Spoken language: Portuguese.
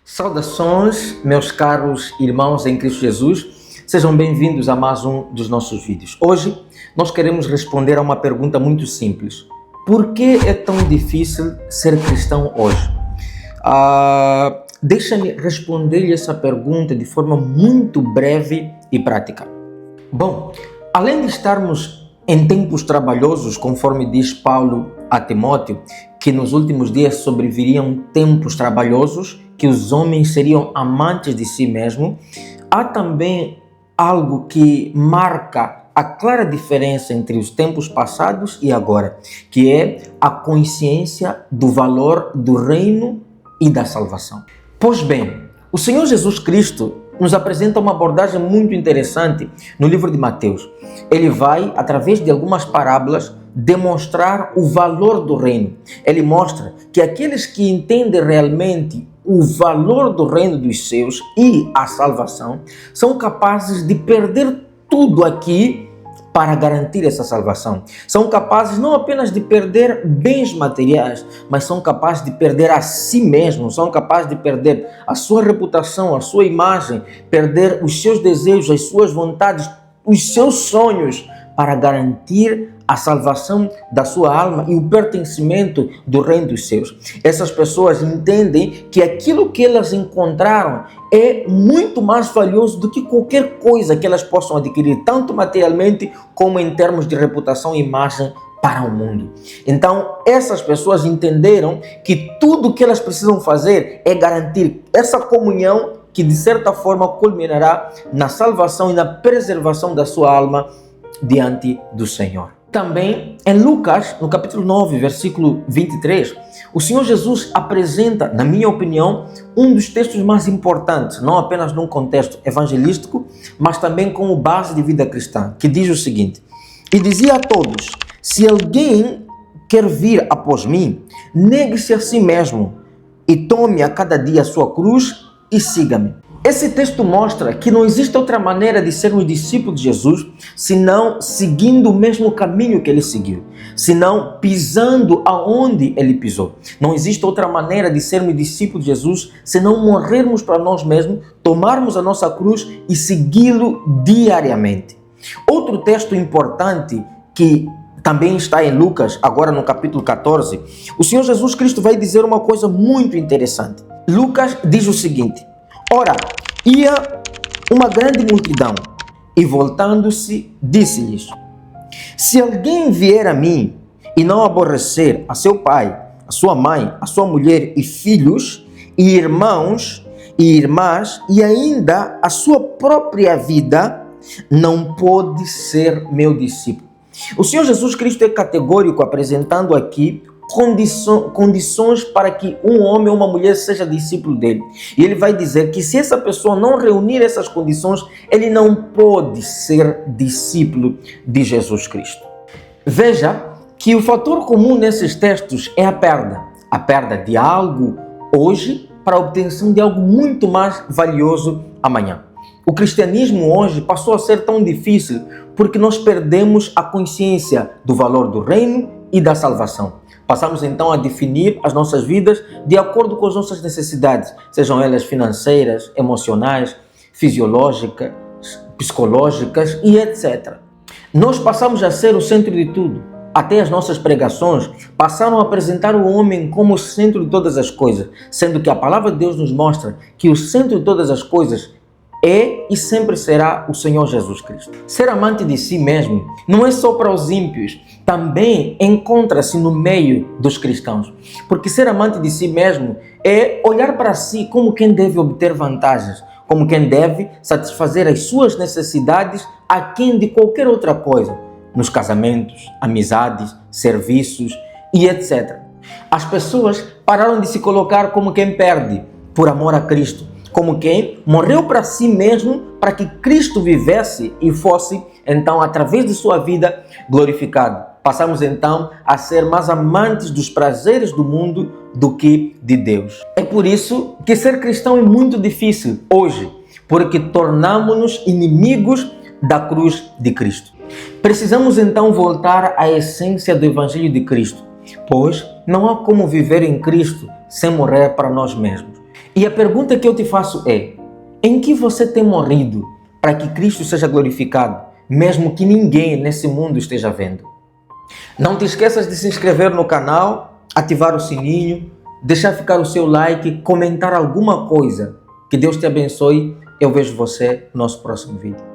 Saudações, meus caros irmãos em Cristo Jesus, sejam bem-vindos a mais um dos nossos vídeos. Hoje nós queremos responder a uma pergunta muito simples: por que é tão difícil ser cristão hoje? Deixa-me responder-lhe essa pergunta de forma muito breve e prática. Bom, além de estarmos em tempos trabalhosos, conforme diz Paulo a Timóteo, que nos últimos dias sobreviriam tempos trabalhosos, que os homens seriam amantes de si mesmo, há também algo que marca a clara diferença entre os tempos passados e agora, que é a consciência do valor do reino e da salvação. Pois bem, o Senhor Jesus Cristo nos apresenta uma abordagem muito interessante no livro de Mateus. Ele vai, através de algumas parábolas, demonstrar o valor do reino. Ele mostra que aqueles que entendem realmente o valor do reino dos céus e a salvação são capazes de perder tudo aqui para garantir essa salvação. São capazes não apenas de perder bens materiais, mas são capazes de perder a si mesmos, são capazes de perder a sua reputação, a sua imagem, perder os seus desejos, as suas vontades, os seus sonhos, para garantir a salvação da sua alma e o pertencimento do reino dos céus. Essas pessoas entendem que aquilo que elas encontraram é muito mais valioso do que qualquer coisa que elas possam adquirir, tanto materialmente como em termos de reputação e imagem para o mundo. Então, essas pessoas entenderam que tudo o que elas precisam fazer é garantir essa comunhão que, de certa forma, culminará na salvação e na preservação da sua alma diante do Senhor. Também em Lucas, no capítulo 9, versículo 23, o Senhor Jesus apresenta, na minha opinião, um dos textos mais importantes, não apenas num contexto evangelístico, mas também como base de vida cristã, que diz o seguinte: e dizia a todos: se alguém quer vir após mim, negue-se a si mesmo e tome a cada dia a sua cruz e siga-me. Esse texto mostra que não existe outra maneira de sermos discípulos de Jesus senão seguindo o mesmo caminho que ele seguiu, senão pisando aonde ele pisou. Não existe outra maneira de sermos discípulos de Jesus senão morrermos para nós mesmos, tomarmos a nossa cruz e segui-lo diariamente. Outro texto importante que também está em Lucas, agora no capítulo 14, o Senhor Jesus Cristo vai dizer uma coisa muito interessante. Lucas diz o seguinte: ora, ia uma grande multidão, e voltando-se, disse-lhes: se alguém vier a mim e não aborrecer a seu pai, a sua mãe, a sua mulher e filhos, e irmãos e irmãs, e ainda a sua própria vida, não pode ser meu discípulo. O Senhor Jesus Cristo é categórico, apresentando aqui condições para que um homem ou uma mulher seja discípulo dele. E ele vai dizer que se essa pessoa não reunir essas condições, ele não pode ser discípulo de Jesus Cristo. Veja que o fator comum nesses textos é a perda de algo hoje para a obtenção de algo muito mais valioso amanhã. O cristianismo hoje passou a ser tão difícil porque nós perdemos a consciência do valor do reino e da salvação. Passamos então a definir as nossas vidas de acordo com as nossas necessidades, sejam elas financeiras, emocionais, fisiológicas, psicológicas e etc. Nós passamos a ser o centro de tudo. Até as nossas pregações passaram a apresentar o homem como o centro de todas as coisas, sendo que a palavra de Deus nos mostra que o centro de todas as coisas é e sempre será o Senhor Jesus Cristo. Ser amante de si mesmo não é só para os ímpios, também encontra-se no meio dos cristãos. Porque ser amante de si mesmo é olhar para si como quem deve obter vantagens, como quem deve satisfazer as suas necessidades aquém de qualquer outra coisa, nos casamentos, amizades, serviços e etc. As pessoas pararam de se colocar como quem perde por amor a Cristo, como quem morreu para si mesmo, para que Cristo vivesse e fosse, então, através de sua vida, glorificado. Passamos, então, a ser mais amantes dos prazeres do mundo do que de Deus. É por isso que ser cristão é muito difícil hoje, porque tornamos-nos inimigos da cruz de Cristo. Precisamos, então, voltar à essência do Evangelho de Cristo, pois não há como viver em Cristo sem morrer para nós mesmos. E a pergunta que eu te faço é: em que você tem morrido para que Cristo seja glorificado, mesmo que ninguém nesse mundo esteja vendo? Não te esqueças de se inscrever no canal, ativar o sininho, deixar ficar o seu like, comentar alguma coisa. Que Deus te abençoe. Eu vejo você no nosso próximo vídeo.